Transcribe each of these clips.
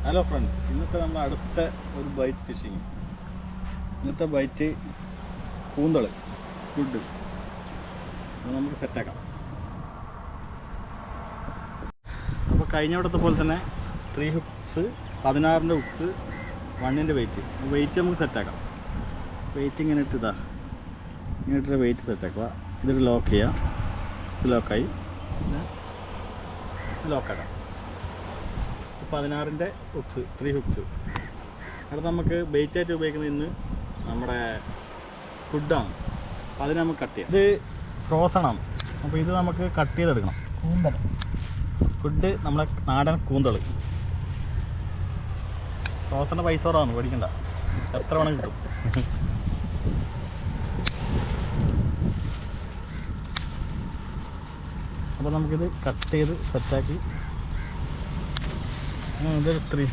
Hello friends, ഇന്നത്തെ നമ്മുടെ അടുത്ത ഒരു ബൈറ്റ് ഫിഷിങ്. ഇന്നത്തെ ബൈറ്റ് കൂന്തൾ സ്ക്വിഡ്. നമുക്ക് സെറ്റാക്കാം. അപ്പോൾ കഴിഞ്ഞ ഇവിടത്തെ പോലെ തന്നെ 3 ഹുക്സ്, 16ൻ്റെ ഹുക്സ്, 1ൻ്റെ വെയിറ്റ് നമുക്ക് സെറ്റാക്കാം. വെയിറ്റ് ഇങ്ങനെ ഇട്ടിതാ, ഇങ്ങനെ ഇട്ടിട്ട് വെയിറ്റ് സെറ്റാക്കുക. ഇതിട്ട് ലോക്ക് ചെയ്യുക. ഇത് ലോക്കായി, പിന്നെ ലോക്കാക്കാം. 16ൻ്റെ ഹുക്സ്, 3 ഹുക്സ്. അടുത്ത് നമുക്ക് ബെയ്റ്റായിട്ട് ഉപയോഗിക്കുന്നത് ഇന്ന് നമ്മുടെ സ്ക്വിഡാണ്. അപ്പോൾ അതിന് നമുക്ക് കട്ട് ചെയ്യാം. ഇത് ഫ്രോസണാണ്, അപ്പോൾ ഇത് നമുക്ക് കട്ട് ചെയ്തെടുക്കണം. കൂന്തൽ സ്ക്വിഡ്, നമ്മളെ നാടൻ കൂന്തൾ. ഫ്രോസണിൻ്റെ പൈസ കുറവാണ്, പേടിക്കണ്ട, എത്ര വേണം കിട്ടും. അപ്പോൾ നമുക്കിത് കട്ട് ചെയ്ത് സെറ്റാക്കി. ഇതൊരു 3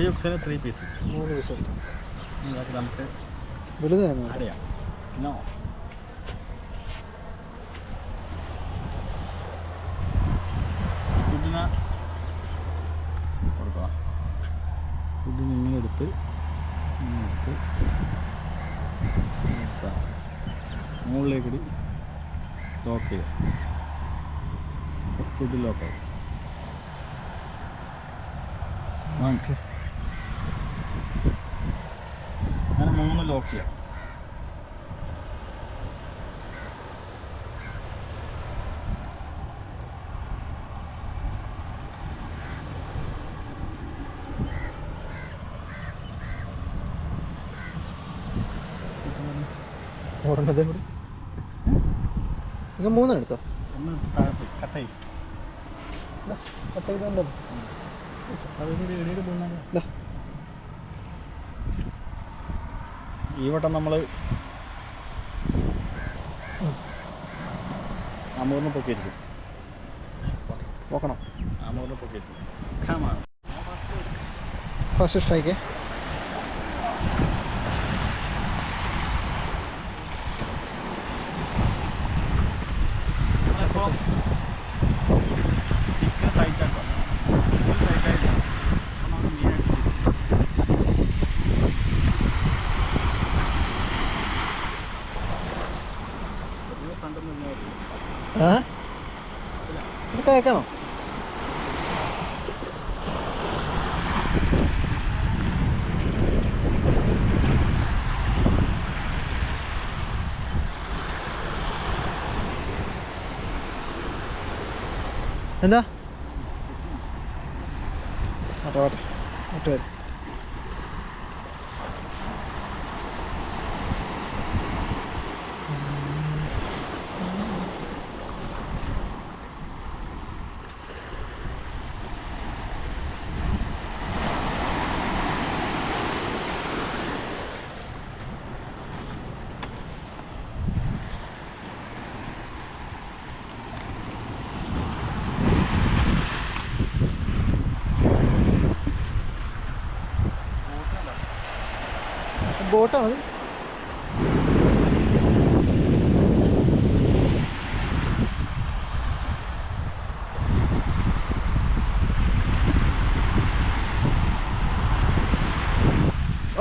ഹുക്സിന് 3 പീസ്, 3 പീസ് ഇതാക്കി നമുക്ക് അറിയാം. നോ ഫുഡിനെ കൊടുക്കുക. ഫുഡിന് ഇങ്ങനെ എടുത്ത് മുകളിലേക്കൂടി ലോക്ക് ചെയ്യുക. ഫുഡ് ലോക്കായി. ഓക്കെ, അങ്ങനെ 3 ലോക്ക് ചെയ്യാം. ഓടേണ്ടതും കൂടി നിങ്ങൾ 3 എടുത്തോ. ഒന്ന് താഴെ പോയി കട്ടായി. കട്ടായിട്ടോ ഈ വട്ടം നമ്മൾ അമൂറിനെ പൊക്കിയിരിക്കും. നോക്കണം, അമൂറിനെ പൊക്കിയിരിക്കും. First strike. ഇപ്പോൾ ചിക്കൻ ടൈറ്റാക്കാം. ടൈറ്റായില്ല, നമുക്ക് മീനായിട്ട് ഇത് കേൾക്കണോ? എന്താ വരും. ബോട്ടാണ്.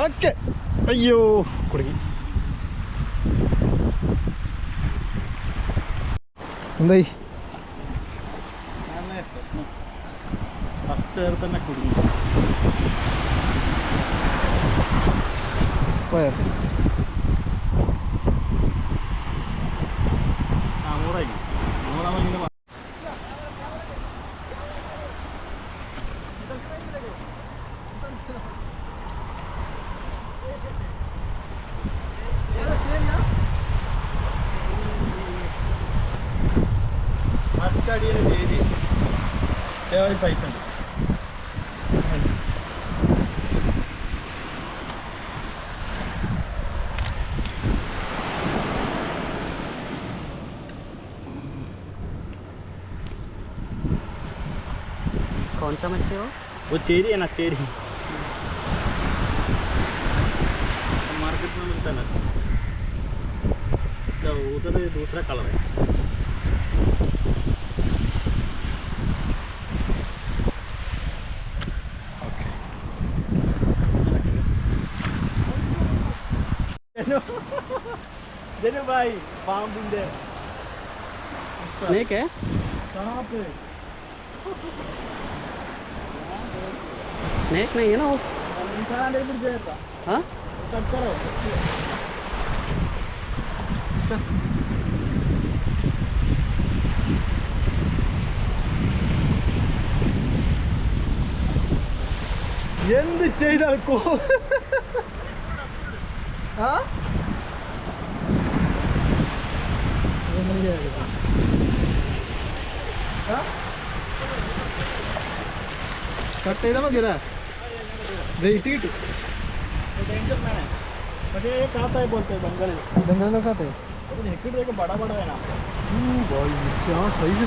ഓക്കെ, അയ്യോ കുടുങ്ങി. എന്തായി? ഫസ്റ്റ് തന്നെ കുടുങ്ങി. പോയോ? നൂറായിരിക്കും. 100 ഇങ്ങനെ ഫസ്റ്റ് അടിയിൽ ചേരി അത്യാവശ്യം സൈസ് ഉണ്ട്. कौन सा मछली हो? वो चेरी है ना, चेरी मार्केट में मिलता है ना, उधर दूसरा कलर है. ഇതിന് ഭായി പാമ്പിന്റെ स्नेक है स्नेक नहीं है ना वो हाँ എന്ത് ചെയ്താൽ കട്ട് ചെയ്താൽ മതിയല്ലേ വെയിറ്റ് കിട്ടും പക്ഷേ കാത്തായി പോലത്തെ ബംഗാളിൽ ബംഗാളിലൊക്കെ നിനക്കിട്ടൊക്കെ ബട ബട വേണം സൈസ്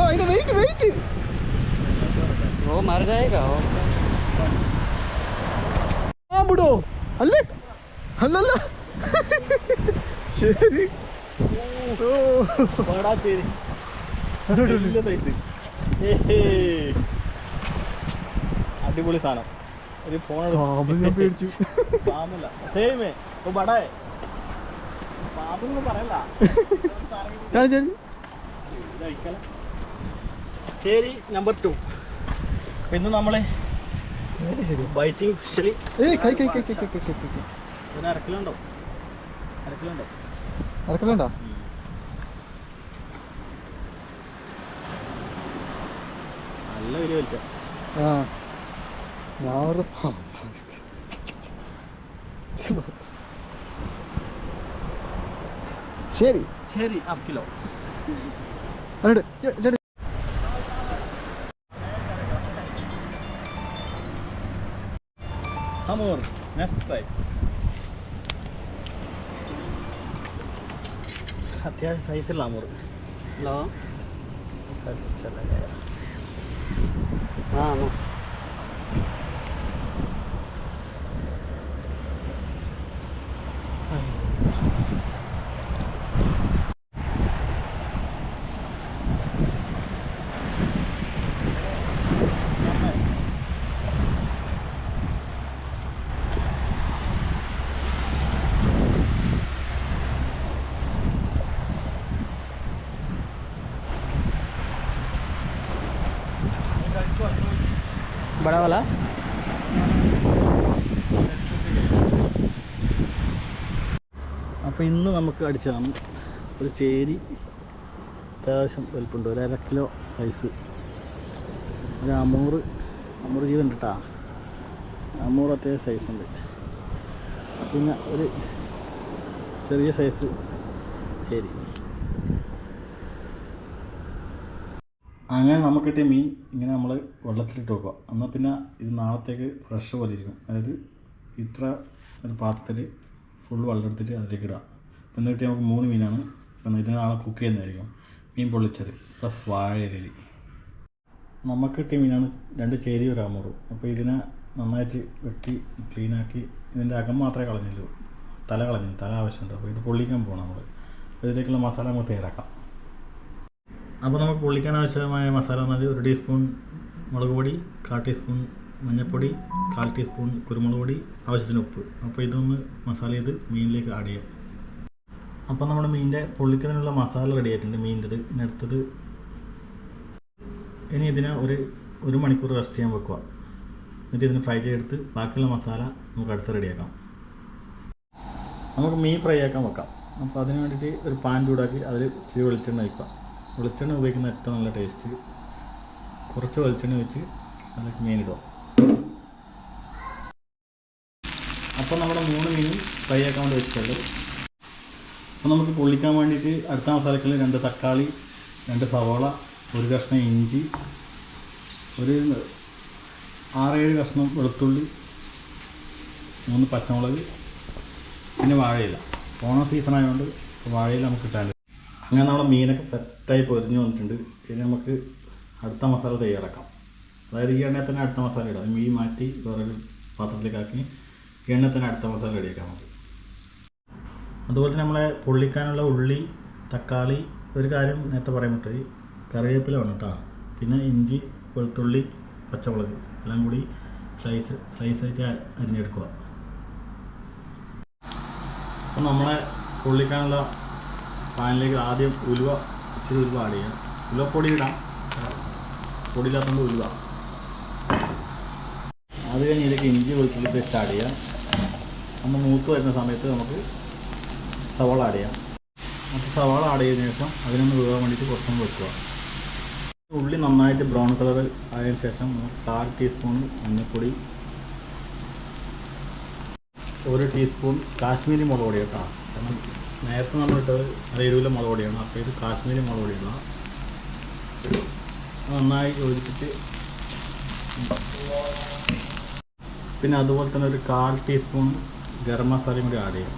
അതിന്റെ വെയിറ്റ് വെയിറ്റ് वो मर जाएगा वो പാമ്പിടോ അല്ലേ അല്ലല്ല ശരി ബടാച്ചേരി വലിയ സൈസ് അടിപൊളി സാധനം ഒരു ഫോൺ ഞാൻ പേടിച്ചു പാമ്പല്ല സെയിമേ ഓ ബടേ പാമ്പൊന്നും പറയല്ല ശരി നമ്പർ 2 ഇന്ന് നമ്മളെ ശരി ബൈറ്റിംഗ് ഫിഷറി കൈ ഒരു അരക്കിലുണ്ടോ അരക്കലുണ്ടോ നല്ല വലിയ വലിച്ച ആ ഞാൻ വെറുതെ ശരി ശരി 1/2 കിലോ ചേട്ടാ Amor, next try. അത്യാവശ്യം സൈസുള്ള അമൂർ लो हाँ नो बड़ा वाला അപ്പോൾ ഇന്ന് നമുക്ക് അടിച്ചതാണ് ഒരു ചേരി അത്യാവശ്യം വലുപ്പമുണ്ട് ഒരു 1/2 കിലോ സൈസ് ഒരു അമൂർ ജീവൻ കേട്ടാ അമൂർ അത്യാവശ്യം സൈസുണ്ട് പിന്നെ ഒരു ചെറിയ സൈസ് ശരി അങ്ങനെ നമുക്ക് കിട്ടിയ മീൻ ഇങ്ങനെ നമ്മൾ വെള്ളത്തിലിട്ട് വെക്കുക എന്നാൽ പിന്നെ ഇത് നാളത്തേക്ക് ഫ്രഷ് പോലെ ഇരിക്കും അതായത് ഇത്ര ഒരു പാത്രത്തിൽ ഫുൾ വെള്ളം എടുത്തിട്ട് അതിലേക്ക് ഇടുക അപ്പം എന്നിട്ട് നമുക്ക് 3 മീനാണ് ഇപ്പം ഇതിന് നാളെ കുക്ക് ചെയ്യുന്നതായിരിക്കും മീൻ പൊള്ളിച്ചത് പ്ലസ് വാഴയിലി നമുക്ക് കിട്ടിയ മീനാണ് 2 ചേരി ഒരു അമൂറും അപ്പോൾ ഇതിനെ നന്നായിട്ട് വെട്ടി ക്ലീനാക്കി ഇതിൻ്റെ അകം മാത്രമേ കളഞ്ഞുള്ളൂ തല ആവശ്യമുണ്ട് അപ്പോൾ ഇത് പൊള്ളിക്കാൻ പോകണം നമ്മൾ അപ്പോൾ ഇതിലേക്കുള്ള മസാല നമുക്ക് തയ്യാറാക്കാം അപ്പോൾ നമുക്ക് പൊള്ളിക്കാൻ ആവശ്യമായ മസാല എന്ന് പറഞ്ഞാൽ 1 ടീസ്പൂൺ മുളക് പൊടി 1/4 ടീസ്പൂൺ മഞ്ഞൾപ്പൊടി 1/4 ടീസ്പൂൺ കുരുമുളക് പൊടി ആവശ്യത്തിന് ഉപ്പ് അപ്പോൾ ഇതൊന്ന് മസാല ചെയ്ത് മീനിലേക്ക് ആഡ് ചെയ്യാം അപ്പോൾ നമ്മുടെ മീനിൻ്റെ പൊള്ളിക്കുന്നതിനുള്ള മസാല റെഡി ആയിട്ടുണ്ട് മീനിൻ്റെത് ഇതിനടുത്തത് ഇനി ഇതിനെ ഒരു മണിക്കൂർ റെസ്റ്റ് ചെയ്യാൻ വെക്കുക എന്നിട്ട് ഇതിന് ഫ്രൈ ചെയ്തെടുത്ത് ബാക്കിയുള്ള മസാല നമുക്ക് അടുത്ത് റെഡിയാക്കാം നമുക്ക് മീൻ ഫ്രൈ ആക്കാൻ വെക്കാം അപ്പോൾ അതിന് വേണ്ടിയിട്ട് ഒരു പാൻ ചൂടാക്കി അതിൽ ഇച്ചിരി വെളിച്ചെണ്ണ വയ്ക്കുക വെളിച്ചെണ്ണ ഉപയോഗിക്കുന്ന ഏറ്റവും നല്ല ടേസ്റ്റ് കുറച്ച് വെളിച്ചെണ്ണ വെച്ച് അതിലേക്ക് മീനിടുക അപ്പോൾ നമ്മുടെ 3 മീനും ഫ്രൈ ആക്കാൻ വേണ്ടി വെച്ചിട്ടുള്ളൂ അപ്പോൾ നമുക്ക് പൊള്ളിക്കാൻ വേണ്ടിയിട്ട് അടുത്ത മസാലയ്ക്കുള്ള 2 തക്കാളി 2 സവാള 1 കഷ്ണം ഇഞ്ചി ഒരു 6-7 കഷ്ണം വെളുത്തുള്ളി 3 പച്ചമുളക് പിന്നെ വാഴയില ഓണം സീസൺ ആയതുകൊണ്ട് വാഴയില നമുക്ക് കിട്ടാൻ അങ്ങനെ നമ്മുടെ മീനൊക്കെ സെറ്റായി പൊരിഞ്ഞ് വന്നിട്ടുണ്ട് ഇനി നമുക്ക് അടുത്ത മസാല തയ്യാറാക്കാം അതായത് ഈ എണ്ണയിൽ തന്നെ അടുത്ത മസാല ഇടാം മീൻ മാറ്റി വേറൊരു പാത്രത്തിലേക്കാക്കി ഈ എണ്ണയിൽ തന്നെ അടുത്ത മസാല റെഡിയാക്കാം നമുക്ക് അതുപോലെ തന്നെ നമ്മളെ പൊള്ളിക്കാനുള്ള ഉള്ളി തക്കാളി ഒരു കാര്യം നേരത്തെ പറയാൻ പറ്റും കറിവേപ്പില വേണം കേട്ടോ പിന്നെ ഇഞ്ചി വെളുത്തുള്ളി പച്ചമുളക് എല്ലാം കൂടി സ്ലൈസായിട്ട് അരിഞ്ഞെടുക്കുക. അപ്പം നമ്മളെ പൊള്ളിക്കാനുള്ള പാനിലേക്ക് ആദ്യം ഇച്ചിരി ഉലുവ ആഡ് ചെയ്യാം. ഉലുവപ്പൊടി ഇടാം, പൊടിയില്ലാത്തതുകൊണ്ട് ഉലുവ. അത് കഴിഞ്ഞ് ഇതിലേക്ക് ഇഞ്ചി വെളുത്തുള്ളി പേസ്റ്റ് ആഡ് ചെയ്യാം. നമ്മൾ മൂത്ത് വരുന്ന സമയത്ത് നമുക്ക് സവാള ആഡ് ചെയ്യാം. അപ്പോൾ സവാള ആഡ് ചെയ്തതിന് ശേഷം അതിനൊന്ന് വേവാൻ വേണ്ടിയിട്ട് കുറച്ചൊന്ന് വെക്കുക. ഉള്ളി നന്നായിട്ട് ബ്രൗൺ കളർ ആയതിനു ശേഷം 1/4 ടീസ്പൂൺ മഞ്ഞൾപ്പൊടി, 1 ടീസ്പൂൺ കാശ്മീരി മുളക് പൊടി കേട്ടോ. കാരണം നേരത്തെ നമ്മളിട്ടത് അത് എരിവിലെ മുളക് പൊടിയാണ്. അപ്പോൾ ഇത് കാശ്മീരി മുളക് പൊടി ഇടുക. നന്നായി യോജിപ്പിച്ച് പിന്നെ അതുപോലെ തന്നെ ഒരു 1/4 ടീസ്പൂൺ ഗരം മസാലയും കൂടി ആഡ് ചെയ്യാം.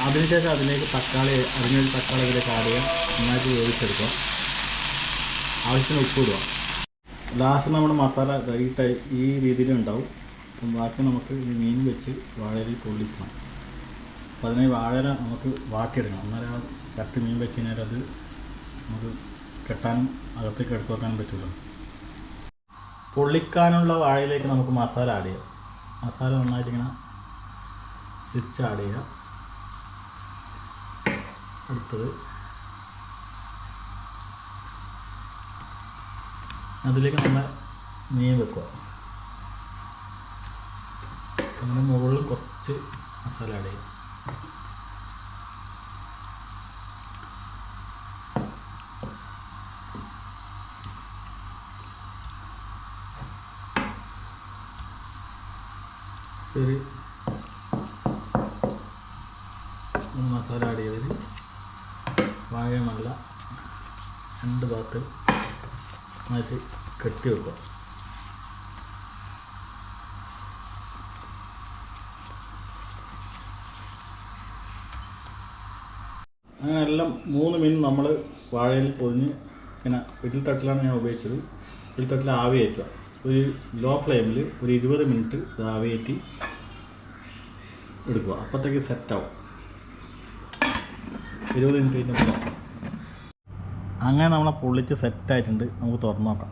അതിനുശേഷം അതിലേക്ക് അരിഞ്ഞൊരു തക്കാളി ഇതിലേക്ക് ആഡ് ചെയ്യാം. നന്നായിട്ട് വേവിച്ചെടുക്കുക. ആവശ്യത്തിന് ഉപ്പ് ഇടുക. ലാസ്റ്റ് നമ്മുടെ മസാല ഈ രീതിയിൽ ഉണ്ടാവും. അപ്പം ബാക്കി നമുക്ക് ഈ മീൻ വെച്ച് വാഴയിൽ പൊള്ളിക്കണം. അപ്പോൾ അതിനെ വാഴയില നമുക്ക് വാട്ടിയെടുക്കണം. അന്നേരം ആ കട്ട് മീൻ വെച്ച് കഴിഞ്ഞാൽ അത് നമുക്ക് കെട്ടാനും അകത്തേക്ക് എടുത്തു വെക്കാനും പറ്റുമല്ലോ. പൊള്ളിക്കാനുള്ള വാഴയിലേക്ക് നമുക്ക് മസാല ആഡ് ചെയ്യാം. മസാല നന്നായിട്ട് ഇങ്ങനെ തിരിച്ച് ആഡ് ചെയ്യുക. അടുത്തത് അതിലേക്ക് നമ്മൾ മീൻ വെക്കുക. അങ്ങനെ മുകളിൽ കുറച്ച് മസാല ആഡ് ചെയ്യും. ഒരു മസാല ആഡ് ചെയ്തതിൽ വാഴ നല്ല 2 ഭാഗത്ത് നന്നായിട്ട് കെട്ടി വെക്കുക. അങ്ങനെ എല്ലാം 3 മീൻ നമ്മൾ വാഴയിൽ പൊതിഞ്ഞ് ഇങ്ങനെ ഇഡ്ഡലിത്തട്ടിലാണ് ഞാൻ ഉപയോഗിച്ചത്. ഇഡ്ഡലിത്തട്ടിൽ ആവി കയറ്റുക. ഒരു ലോ ഫ്ലെയിമിൽ ഒരു 20 മിനിറ്റ് ആവി കയറ്റി എടുക്കുക. അപ്പോഴത്തേക്ക് സെറ്റാവും. 20 മിനിറ്റ് കഴിഞ്ഞപ്പോൾ അങ്ങനെ നമ്മളെ പൊള്ളിച്ച് സെറ്റായിട്ടുണ്ട്. നമുക്ക് തുറന്ന് നോക്കാം.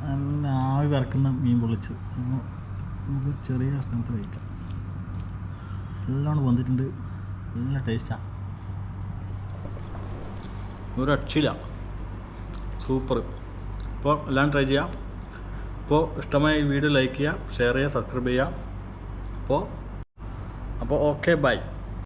നല്ല ആവി വറക്കുന്ന മീൻ പൊള്ളിച്ച് നമുക്ക് ചെറിയ കഷ്ണത്തിൽ കഴിക്കാം. എല്ലാം വന്നിട്ടുണ്ട്. നല്ല ടേസ്റ്റാണ്. ഒരു രക്ഷയില്ല. സൂപ്പർ. അപ്പോൾ എല്ലാം ട്രൈ ചെയ്യാം. അപ്പോൾ ഇഷ്ടമായ ഈ വീഡിയോ ലൈക്ക് ചെയ്യുക, ഷെയർ ചെയ്യുക, സബ്സ്ക്രൈബ് ചെയ്യുക. അപ്പോൾ ഓക്കെ, ബൈ.